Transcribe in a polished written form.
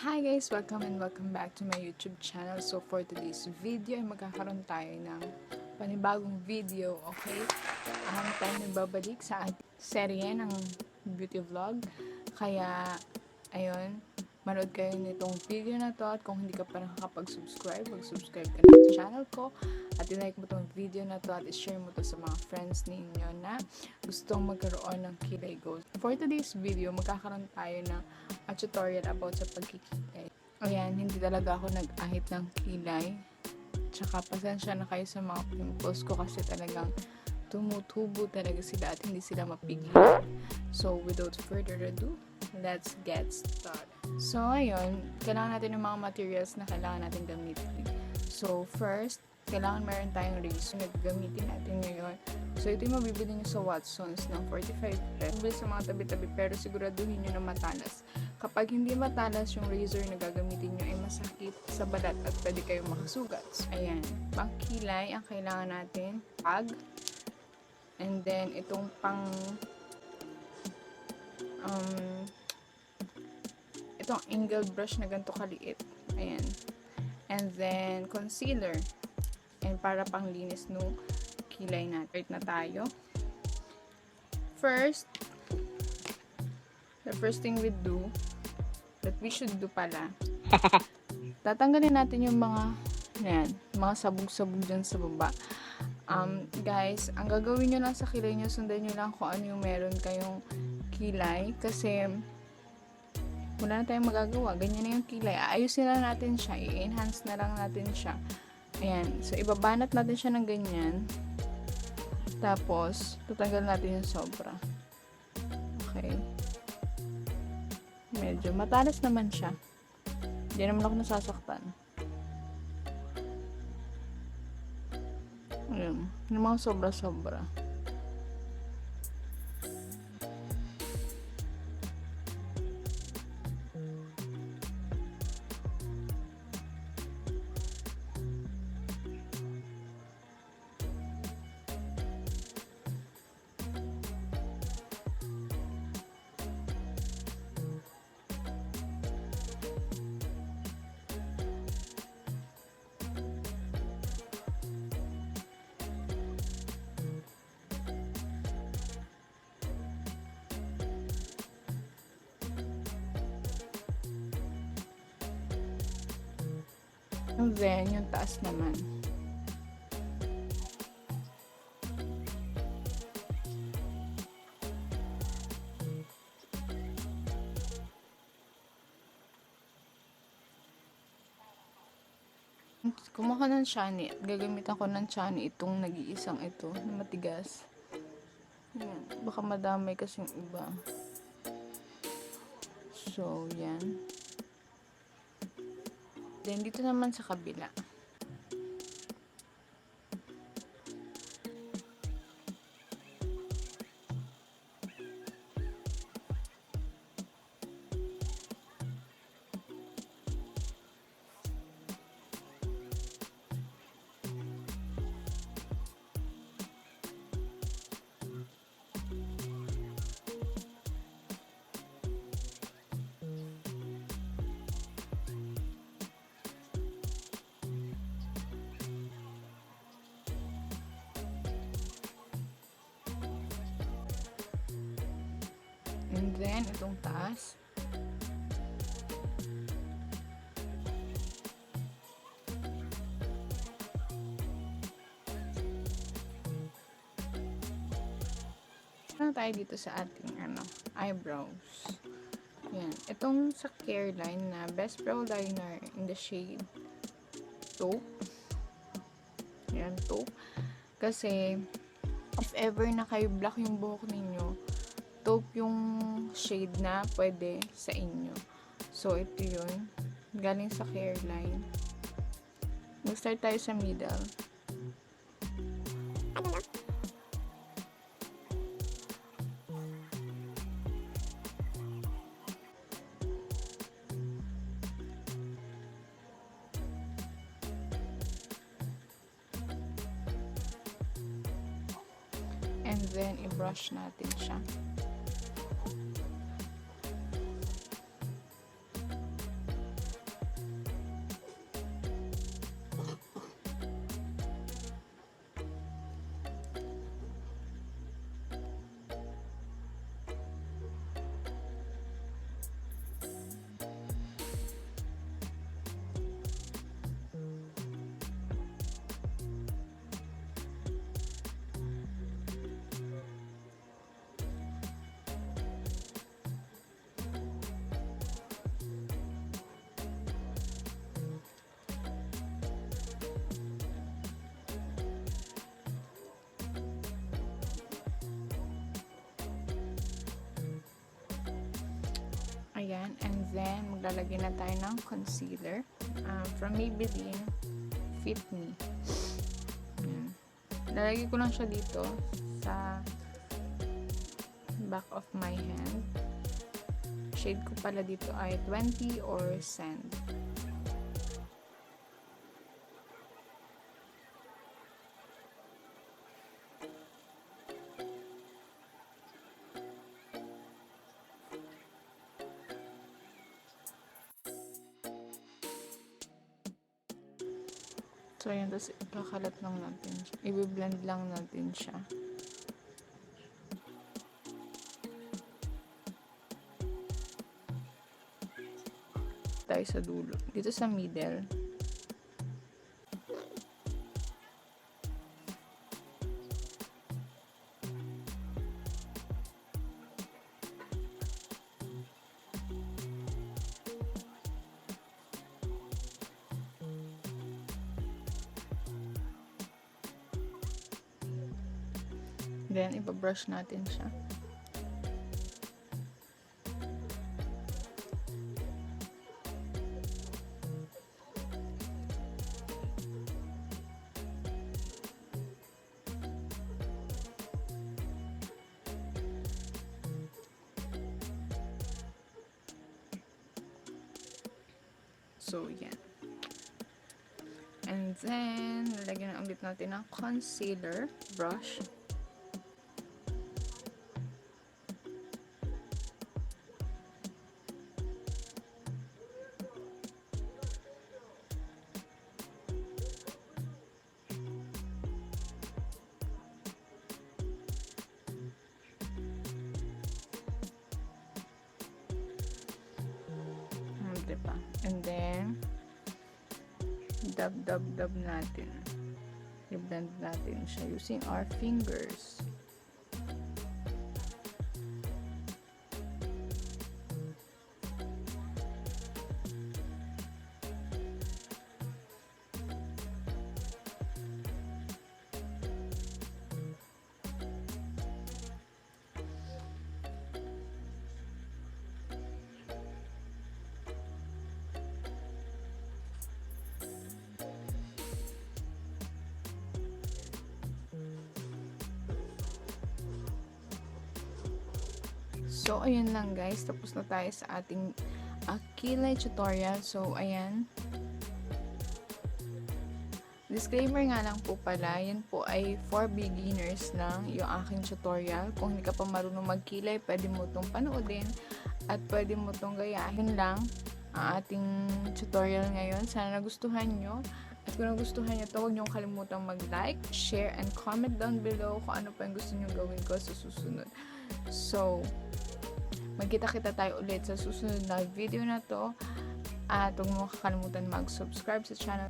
Hi guys! Welcome and welcome back to my YouTube channel. So for today's video ay magkakaroon tayo ng panibagong video, okay? Tayo nagbabalik sa ating serye ng beauty vlog. Kaya, ayun, manood kayo nitong video na to at kung hindi ka pa nakakapag-subscribe, mag-subscribe ka na sa channel ko at i-like mo tong video na to at i-share mo to sa mga friends ninyo na gustong magkaroon ng kilay goals. For today's video, magkakaroon tayo ng a tutorial about sa pagkikilay. Ayan, hindi talaga ako nag-ahit ng kilay. Tsaka pasensya na kayo sa mga pimples ko kasi talagang tumutubo talaga sila at hindi sila mapigil. So, without further ado, let's get started. So, ayun, kailangan natin ng mga materials na kailangan natin gamitin. So, first, kailangan meron tayong razor na gagamitin natin ngayon. So, ito yung mabibili nyo sa Watsons ng 45 pesos. Mabili sa mga tabi-tabi pero siguraduhin nyo na matalas. Kapag hindi matalas yung razor na gagamitin nyo ay masakit sa balat at pwede kayong makasugat. Ayan, pangkilay ang kailangan natin. Pag. And then, itong itong angle brush na ganito kaliit. Ayan. And then, concealer. And para pang linis nung kilay natin. Right na tayo. First, the first thing we do, that we should do pala, tatanggalin natin yung mga sabog-sabog dyan sa baba. Guys, ang gagawin nyo lang sa kilay nyo, sundan nyo lang kung ano yung meron kayong kilay. Kasi, wala na tayong magagawa. Ganyan na yung kilay. Aayusin na natin siya. I-enhance na lang natin siya. Ayan. So, ibabanat natin siya ng ganyan. Tapos, tatanggal natin yung sobra. Okay. Medyo matalas naman siya. Hindi naman ako nasasaktan. Ayan. Yung mga sobra-sobra. And then, yung taas naman. Kumuha ng shani. Gagamitan ko ng shani itong nag-iisang ito na matigas. Yan. Baka madamay kasi yung iba. So, yan. Then, dito naman sa kabila. And then, itong taas. Ano tayo dito sa ating eyebrows. Yan. Itong sa care line na best brow liner in the shade taupe. Yan, taupe. Kasi, if ever na kayo black yung buhok ninyo, taupe yung shade na pwede sa inyo. So, ito yun. Galing sa care line. Mag-start tayo sa middle. And then, i-brush natin siya. Ayan. And then, maglalagay na tayo ng concealer. From Maybelline Fit Me. Ayan. Lalagay ko lang siya dito sa back of my hand. Shade ko pala dito ay 20 or Sand. So, ayan. Tapos, ikakalat lang natin siya. I-blend lang natin siya. Tayo sa dulo. Dito sa middle. Then, ibabrush natin siya. So, yan. And then, lalagyan na ulit natin ng concealer brush. Diba? And then, dab natin. I-blend natin siya using our fingers. So, ayan lang guys. Tapos na tayo sa ating kilay tutorial. So, ayan. Disclaimer nga lang po pala, yan po ay for beginners lang yung aking tutorial. Kung hindi ka pa marunong magkilay, pwede mo itong panoodin at pwede mo itong gayahin lang ang ating tutorial ngayon. Sana nagustuhan nyo. At kung nagustuhan nyo ito, huwag nyo kalimutang mag-like, share, and comment down below kung ano pa yung gusto nyo gawin ko sa susunod. So, magkita-kita tayo ulit sa susunod na video na to. At huwag mo kakalimutan mag-subscribe sa channel.